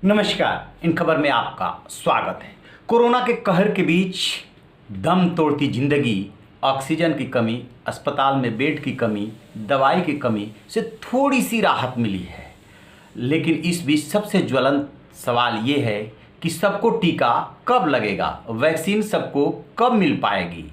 नमस्कार। इन खबर में आपका स्वागत है। कोरोना के कहर के बीच दम तोड़ती जिंदगी, ऑक्सीजन की कमी, अस्पताल में बेड की कमी, दवाई की कमी से थोड़ी सी राहत मिली है। लेकिन इस बीच सबसे ज्वलंत सवाल ये है कि सबको टीका कब लगेगा, वैक्सीन सबको कब मिल पाएगी।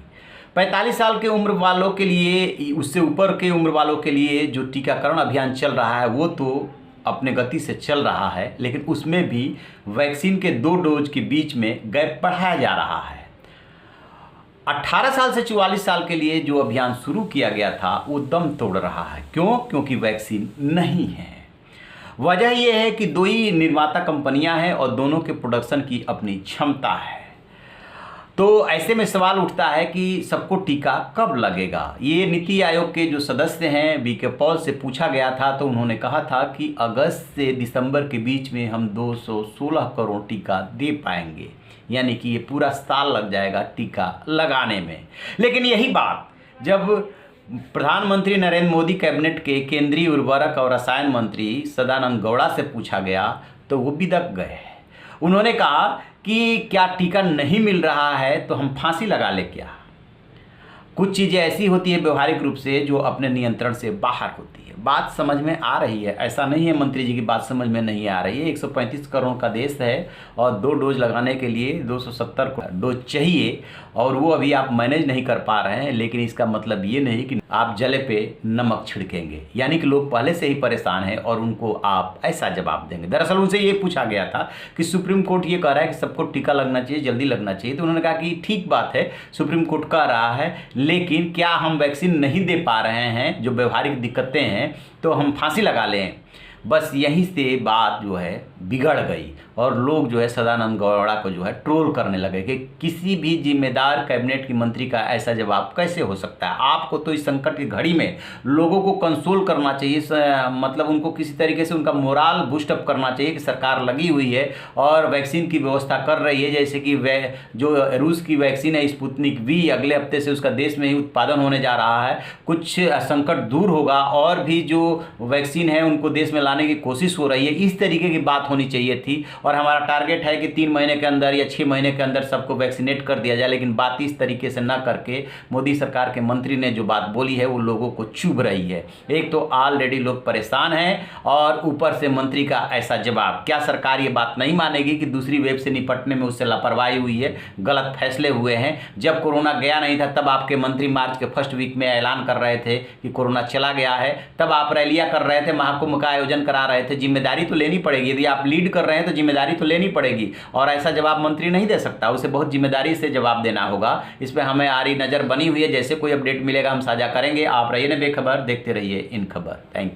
45 साल के उम्र वालों के लिए, उससे ऊपर के उम्र वालों के लिए जो टीकाकरण अभियान चल रहा है वो तो अपने गति से चल रहा है, लेकिन उसमें भी वैक्सीन के 2 डोज के बीच में गैप बढ़ाया जा रहा है। 18 साल से 44 साल के लिए जो अभियान शुरू किया गया था वो दम तोड़ रहा है। क्यों? क्योंकि वैक्सीन नहीं है। वजह यह है कि 2 ही निर्माता कंपनियां हैं और दोनों के प्रोडक्शन की अपनी क्षमता है। तो ऐसे में सवाल उठता है कि सबको टीका कब लगेगा। ये नीति आयोग के जो सदस्य हैं वी.के. पॉल से पूछा गया था तो उन्होंने कहा था कि अगस्त से दिसंबर के बीच में हम 216 करोड़ टीका दे पाएंगे, यानी कि ये पूरा साल लग जाएगा टीका लगाने में। लेकिन यही बात जब प्रधानमंत्री नरेंद्र मोदी कैबिनेट के केंद्रीय उर्वरक और रसायन मंत्री सदानंद गौड़ा से पूछा गया तो वो बिदक गए। उन्होंने कहा कि क्या टीका नहीं मिल रहा है तो हम फांसी लगा ले क्या। कुछ चीज़ें ऐसी होती है व्यवहारिक रूप से जो अपने नियंत्रण से बाहर होती है। बात समझ में आ रही है, ऐसा नहीं है मंत्री जी की बात समझ में नहीं आ रही है। 135 करोड़ का देश है और 2 डोज लगाने के लिए 270 डोज चाहिए और वो अभी आप मैनेज नहीं कर पा रहे हैं। लेकिन इसका मतलब ये नहीं कि आप जले पे नमक छिड़केंगे, यानी कि लोग पहले से ही परेशान हैं और उनको आप ऐसा जवाब देंगे। दरअसल उनसे ये पूछा गया था कि सुप्रीम कोर्ट ये कह रहा है कि सबको टीका लगना चाहिए, जल्दी लगना चाहिए। तो उन्होंने कहा कि ठीक बात है, सुप्रीम कोर्ट कह रहा है, लेकिन क्या हम वैक्सीन नहीं दे पा रहे हैं, जो व्यवहारिक दिक्कतें हैं, तो हम फांसी लगा लें। बस यहीं से बात जो है बिगड़ गई और लोग जो है सदानंद गौड़ा को जो है ट्रोल करने लगे कि किसी भी जिम्मेदार कैबिनेट की मंत्री का ऐसा जवाब कैसे हो सकता है। आपको तो इस संकट की घड़ी में लोगों को कंसोल करना चाहिए, मतलब उनको किसी तरीके से उनका मोराल बूस्ट अप करना चाहिए कि सरकार लगी हुई है और वैक्सीन की व्यवस्था कर रही है। जैसे कि जो रूस की वैक्सीन है स्पुतनिक वी, अगले हफ्ते से उसका देश में ही उत्पादन होने जा रहा है। कुछ संकट दूर होगा और भी जो वैक्सीन है उनको देश में लाने की कोशिश हो रही है। इस तरीके की बात होनी चाहिए थी और हमारा टारगेट है कि 3 महीने के अंदर या 6 महीने के अंदर सबको वैक्सीनेट कर दिया जाए। लेकिन बात इस तरीके से ना करके मोदी सरकार के मंत्री ने जो बात बोली है वो लोगों को चुभ रही है। एक तो ऑलरेडी लोग परेशान हैं और ऊपर से मंत्री का ऐसा जवाब। क्या सरकार ये बात नहीं मानेगी कि दूसरी वेव से निपटने में उससे लापरवाही हुई है, गलत फैसले हुए हैं? जब कोरोना गया नहीं था तब आपके मंत्री मार्च के फर्स्ट वीक में ऐलान कर रहे थे कि कोरोना चला गया है, तब आप रैलियां कर रहे थे, महाकुंभ का आयोजन करा रहे थे। जिम्मेदारी तो लेनी पड़ेगी, यदि आप लीड कर रहे हैं तो जिम्मेदारी तो लेनी पड़ेगी और ऐसा जवाब मंत्री नहीं दे सकता, उसे बहुत जिम्मेदारी से जवाब देना होगा। इस पर हमें आ रही नज़र बनी हुई है, जैसे कोई अपडेट मिलेगा हम साझा करेंगे। आप रहिए ना बेखबर, देखते रहिए इन खबर। Thank you.